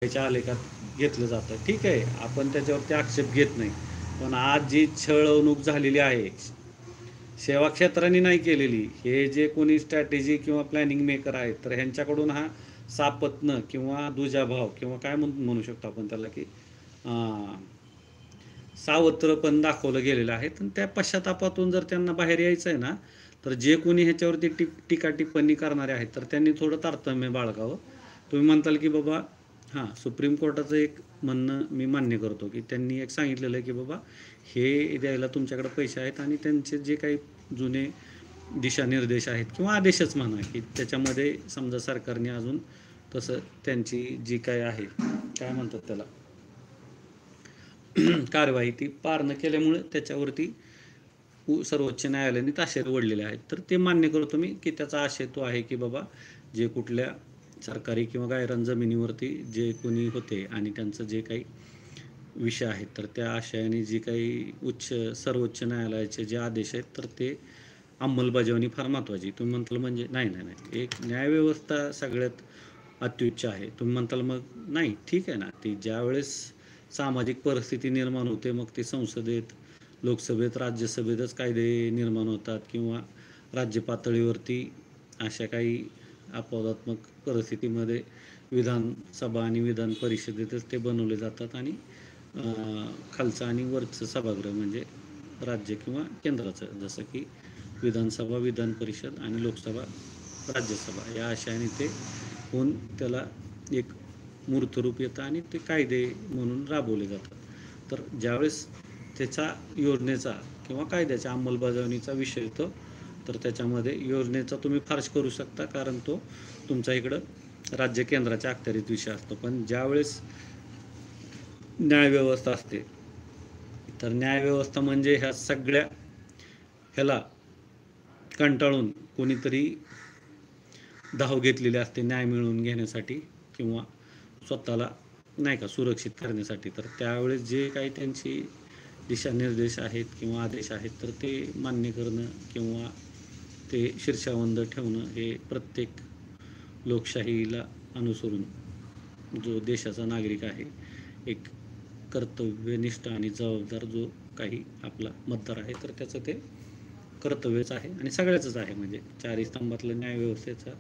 त्याच्या आलेखात घेतलं जातं. ठीक आहे, आपण त्याच्यावरती आक्षेप घेत नाही. पण आज जी छळवणूक झालेली आहे, सेवा क्षेत्राने नाही केलेली, हे जे कोणी स्ट्रॅटेजी किंवा प्लॅनिंग मेकर आहेत, तर ह्यांच्याकडून हा सापत्न किंवा दुजाभाव किंवा काय म्हणू शकतो आपण त्याला, की सावत्र पण दाखवलं गेलेलं आहे. तर त्या पश्चातापातून जर त्यांना बाहेर यायचं आहे ना, तर जे कोणी ह्याच्यावरती टीका टिप्पणी करणारे आहेत, तर त्यांनी थोडं तारतम्य बाळगावं. तुम्ही म्हणताल की बाबा, हां, सुप्रीम कोर्टाचं एक म्हणणं मी मान्य करतो, की त्यांनी एक सांगितलेलं आहे की बाबा हे द्यायला तुमच्याकडे पैसे आहेत आणि त्यांचे जे काही जुने दिशानिर्देश आहेत किंवा आदेशच म्हणा, की त्याच्यामध्ये समजा सरकारने अजून तसं त्यांची जी काय आहे, काय म्हणतात त्याला, कारवाई ती पार न केल्यामुळे त्याच्यावरती सर्वोच्च न्यायालयाने ताशेरे ओढलेले आहेत. तर ते मान्य करतो मी, की त्याचा आशय तो आहे की बाबा जे कुठल्या सरकारी किंवा गायरान जमिनीवरती जे कोणी होते आणि त्यांचं जे काही विषय आहेत, तर त्या आशयाने जी काही सर्वोच्च न्यायालयाचे जे आदेश आहेत, तर ते अंमलबजावणी फार महत्त्वाची. तुम्ही म्हणताल म्हणजे नाही, नाही, नाही. एक न्यायव्यवस्था सगळ्यात अत्युच्च आहे. तुम्ही म्हणताल मग नाही, ठीक आहे ना. ती ज्यावेळेस सामाजिक परिस्थिती निर्माण होते, मग ते संसदेत, लोकसभेत, राज्यसभेतच कायदे निर्माण होतात किंवा राज्य पातळीवरती अशा काही अपवादात्मक परिस्थितीमध्ये विधानसभा आणि विधान परिषदेतच ते बनवले जातात आणि खालचं आणि वरचं सभागृह म्हणजे राज्य किंवा केंद्राचं, जसं की विधानसभा, विधान परिषद आणि लोकसभा, राज्यसभा या आशयाने ते होऊन त्याला एक मूर्तरूप येतं आणि ते कायदे म्हणून राबवले जातात. तर ज्यावेळेस त्याचा योजनेचा किंवा कायद्याच्या अंमलबजावणीचा विषय येतो, तर त्याच्यामध्ये योजनेचा तुम्ही फारच करू शकता, कारण तो तुमचा इकडं राज्य केंद्राच्या अखत्यारीत विषय असतो. पण ज्यावेळेस न्यायव्यवस्था असते, तर न्यायव्यवस्था म्हणजे ह्या सगळ्या ह्याला कंटाळून कोणीतरी धाव घेतलेली असते न्याय मिळवून घेण्यासाठी किंवा स्वतःला नाही का सुरक्षित करण्यासाठी. तर त्यावेळेस जे काही त्यांची दिशानिर्देश आहेत किंवा आदेश आहेत, तर ते मान्य करणं किंवा ते शीर्षावंद ठेवणं हे प्रत्येक लोकशाहीला अनुसरून जो देशाचा नागरिक आहे, एक कर्तव्यनिष्ठ आणि जबाबदार जो काही आपला मतदार आहे, तर त्याचं ते कर्तव्यच आहे आणि सगळ्याचंच आहे. म्हणजे चारही स्तंभातलं न्यायव्यवस्थेचा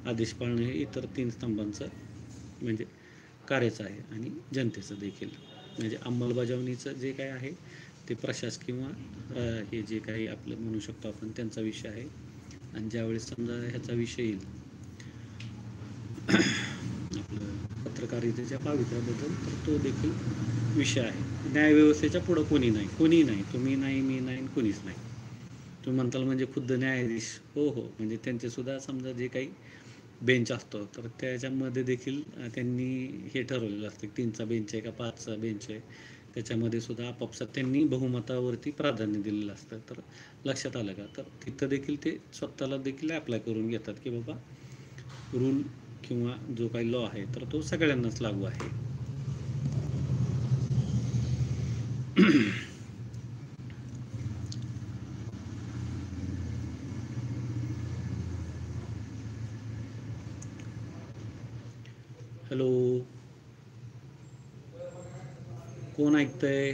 आदेश पाळणं हे इतर तीन स्तंभांचं म्हणजे कार्यच आहे आणि जनतेचं देखील. म्हणजे अंमलबजावणीचं जे काय आहे ते प्रशासक किंवा हे जे काही आपलं म्हणू शकतो आपण त्यांचा विषय आहे. आणि ज्यावेळेस समजा ह्याचा विषय येईल आपलं पत्रकारितेच्या पावित्र्याबद्दल, तर तो देखील विषय आहे. न्यायव्यवस्थेच्या पुढं कोणी नाही, तुम्ही नाही, मी नाही, कोणीच नाही. तुम्ही म्हणताल म्हणजे खुद्द न्यायाधीश, हो हो, म्हणजे त्यांचेसुद्धा समजा जे काही बेंच असतो, तर त्याच्यामध्ये देखील त्यांनी हे ठरवलेलं असतं की 3चा बेंच आहे का 5चा बेंच आहे, त्याच्यामध्ये सुद्धा आपापसात त्यांनी बहुमतावरती प्राधान्य दिलेलं असतं. तर लक्षात आलं का, तर तिथं देखील ते स्वतःला देखील अप्लाय करून घेतात की बाबा रूल किंवा जो काही लॉ आहे, तर तो सगळ्यांनाच लागू आहे. हॅलो, कोण ऐकतंय?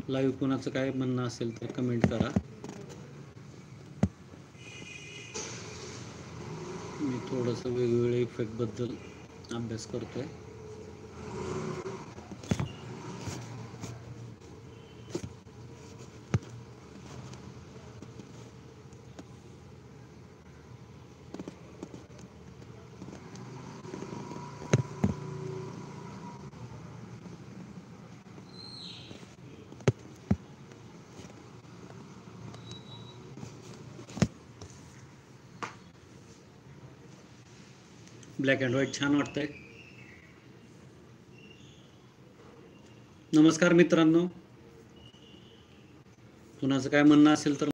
लाईव्ह कोणाचं काय म्हणणं असेल तर कमेंट करा. मी थोडंसं वेगवेगळ्या इफेक्टबद्दल अभ्यास करतोय. ब्लॅक अँड व्हाईट छान वाटतंय. नमस्कार मित्रांनो, कुणाचं काय म्हणणं असेल तर